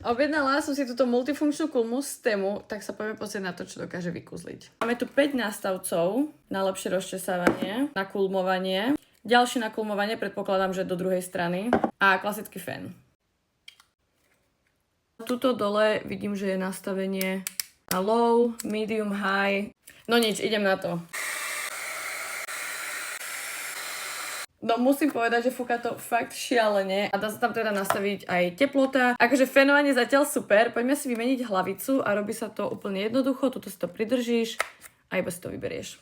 Objednala som si túto multifunkčnú kulmu z Temu, tak sa poďme pozrieť na to, čo dokáže vykuzliť. Máme tu 5 nástavcov na lepšie rozčesávanie, na kulmovanie. Ďalšie na kulmovanie, predpokladám, že do druhej strany. A klasický fén. Tuto dole vidím, že je nastavenie na low, medium, high. No nič, idem na to. No musím povedať, že fúka to fakt šialene a dá sa tam teda nastaviť aj teplota. Akože fénovanie zatiaľ super, poďme si vymeniť hlavicu a robí sa to úplne jednoducho, tuto si to pridržíš a iba si to vyberieš.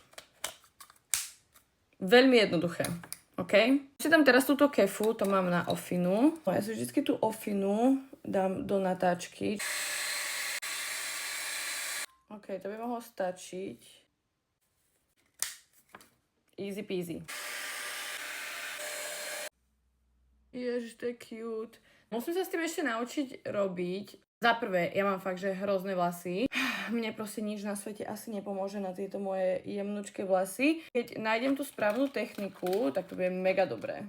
Veľmi jednoduché, ok? Si tam teraz túto kefu, to mám na ofinu. Ja si vždycky tú ofinu dám do natáčky. Ok, to by mohlo stačiť. Easy peasy. Ježiš, to je cute. Musím sa s tým ešte naučiť robiť. Za prvé, ja mám fakt, že hrozné vlasy. Mne proste nič na svete asi nepomôže na tieto moje jemnučké vlasy. Keď nájdem tú správnu techniku, tak to bude mega dobré.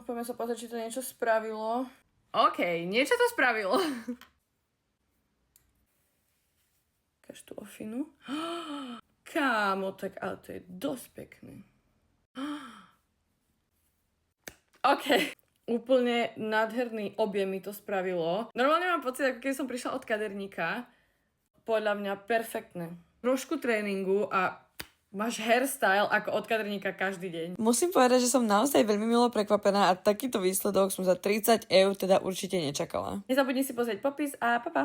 Poďme sa pozrieť, či to niečo spravilo. OK, niečo to spravilo. Ukáž tú ofinu. Kámo, tak ale to je dosť pekné. OK. Úplne nádherný objem mi to spravilo. Normálne mám pocit, ako keď som prišla od kaderníka. Podľa mňa perfektné. Trošku tréningu a máš hairstyle ako od kaderníka každý deň. Musím povedať, že som naozaj veľmi milo prekvapená a takýto výsledok som za 30 € teda určite nečakala. Nezabudni si pozrieť popis a pa pa.